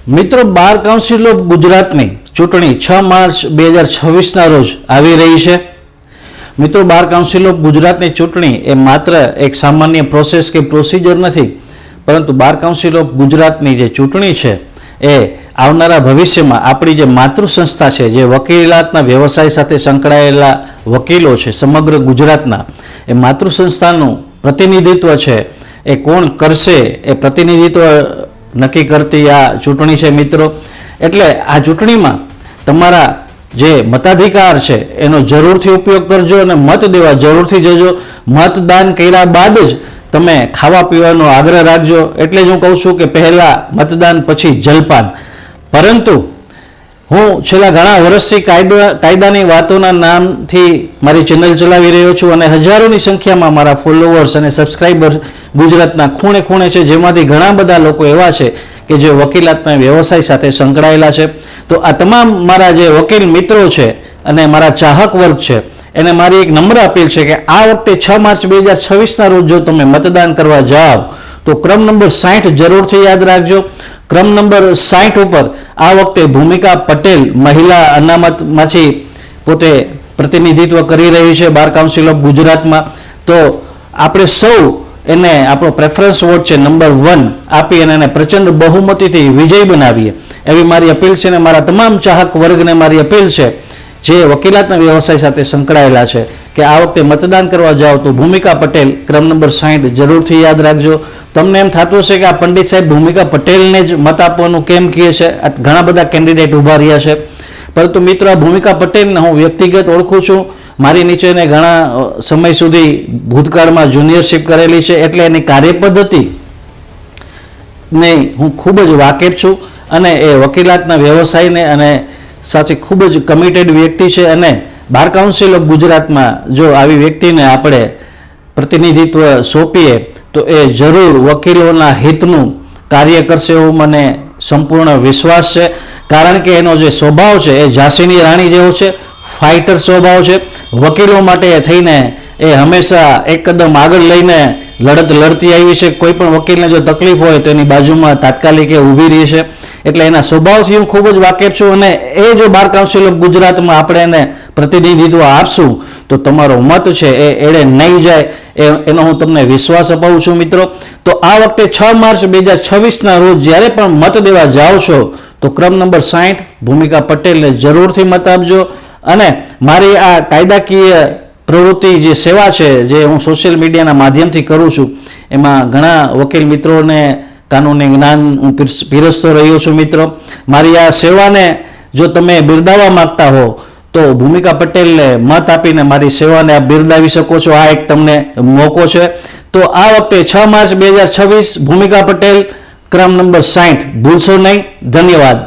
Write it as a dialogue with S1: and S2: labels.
S1: મિત્રો, bar council of ગુજરાતની ચૂંટણી 6 માર્ચ 2026ના રોજ આવી રહી છે. મિત્રો, બાર કાઉન્સિલ ઓફ ગુજરાતની ચૂંટણી એ માત્ર એક સામાન્ય પ્રોસેસ કે પ્રોસિજર નથી, પરંતુ બાર કાઉન્સિલ ઓફ ગુજરાતની જે ચૂંટણી છે એ આવનારા ભવિષ્યમાં આપણી જે માતૃ સંસ્થા છે, જે વકીલાતના વ્યવસાય સાથે સંકળાયેલા વકીલો છે સમગ્ર ગુજરાતના, એ માતૃ સંસ્થાનું પ્રતિનિધિત્વ છે એ કોણ કરશે એ પ્રતિનિધિત્વ નક્કી કરતી આ ચૂંટણી છે. મિત્રો, એટલે આ ચૂંટણીમાં તમારા જે મતાધિકાર છે એનો જરૂરથી ઉપયોગ કરજો અને મત દેવા જરૂરથી જજો. મતદાન કર્યા બાદ જ તમે ખાવા પીવાનો આગ્રહ રાખજો. એટલે જ હું કહું છું કે પહેલાં મતદાન પછી જલપાન. પરંતુ હું છેલ્લા ઘણા વર્ષથી કાયદાની વાતોના નામથી મારી ચેનલ ચલાવી રહ્યો છું અને હજારોની સંખ્યામાં મારા ફોલોવર્સ અને સબસ્ક્રાઈબર ગુજરાતના ખૂણે ખૂણે છે, જેમાંથી ઘણા બધા લોકો એવા છે કે જે વકીલાતના વ્યવસાય સાથે સંકળાયેલા છે. તો આ તમામ મારા જે વકીલ મિત્રો છે અને મારા ચાહક વર્ગ છે એને મારી એક નમ્ર અપીલ છે કે આ વખતે 6 માર્ચ 2026ના રોજ જો તમે મતદાન કરવા જાઓ તો ક્રમ નંબર 60 જરૂરથી યાદ રાખજો. ક્રમ નંબર 60 ઉપર આ વખતે ભૂમિકા પટેલ મહિલા અનામતમાંથી પોતે પ્રતિનિધિત્વ કરી રહી છે બાર કાઉન્સિલ ઓફ ગુજરાતમાં. તો આપણે સૌ એને આપણો પ્રેફરન્સ વોટ છે નંબર 1 આપી અને એને પ્રચંડ બહુમતીથી વિજય બનાવીએ એવી મારી અપીલ છે. અને મારા તમામ ચાહક વર્ગને મારી અપીલ છે જે વકીલાતના વ્યવસાય સાથે સંકળાયેલા છે કે આ વખતે મતદાન કરવા જાઓ તો ભૂમિકા પટેલ ક્રમ નંબર 60 જરૂરથી યાદ રાખજો. તમને એમ થતું હશે કે આ પંડિત સાહેબ ભૂમિકા પટેલને જ મત આપવાનું કેમ કહે છે, ઘણા બધા કેન્ડિડેટ ઊભા રહ્યા છે, પરંતુ મિત્રો આ ભૂમિકા પટેલને હું વ્યક્તિગત ઓળખું છું. મારી નીચે એને ઘણા સમય સુધી ભૂતકાળમાં જુનિયરશિપ કરેલી છે, એટલે એની કાર્યપદ્ધતિ ને હું ખૂબ જ વાકેફ છું અને એ વકીલાતના વ્યવસાયને અને સાથે ખૂબ જ કમિટેડ વ્યક્તિ છે. અને બાર કાઉન્સિલ ઓફ ગુજરાતમાં જો આવી વ્યક્તિને આપણે પ્રતિનિધિત્વ સોંપીએ તો એ જરૂર વકીલોના હિતનું કાર્ય કરશે એવો મને સંપૂર્ણ વિશ્વાસ છે. કારણ કે એનો જે સ્વભાવ છે એ ઝાંસીની રાણી જેવો છે, ફાઇટર સ્વભાવ છે. વકીલો માટે થઈને એ હંમેશા એક કદમ આગળ લઈને લડત લડતી આવી છે. કોઈ પણ વકીલને જો તકલીફ હોય તો એની બાજુમાં તાત્કાલિક એ ઊભી રહી છે. એટલે એના સ્વભાવથી હું ખૂબ જ વાકેફ છું અને એ જો બાર કાઉન્સિલ ઓફ ગુજરાતમાં આપણે એને પ્રતિનિધિત્વ આપશું તો તમારો મત છે એ એડે નહીં જાય એનો હું તમને વિશ્વાસ અપાવું છું. મિત્રો, તો આ વખતે 6 માર્ચ 2026ના રોજ જ્યારે પણ મત દેવા જાઓ છો તો ક્રમ નંબર 60 ભૂમિકા પટેલને જરૂરથી મત આપજો. અને મારી આ કાયદાકીય પ્રવૃત્તિ જે સેવા છે જે હું સોશિયલ મીડિયાના માધ્યમથી કરું છું એમાં ઘણા વકીલ મિત્રોને કાનૂની જ્ઞાન હું પીરસતો રહ્યો છું. મિત્રો, મારી આ સેવાને જો તમે બિરદાવવા માંગતા હો તો ભૂમિકા પટેલને મત આપીને મારી સેવાને આપ બિરદાવી શકો છો. આ એક તમને મોકો છે. તો આ વખતે 6 માર્ચ 2026 ભૂમિકા પટેલ ક્રમ નંબર 60 ભૂલશો નહીં. ધન્યવાદ.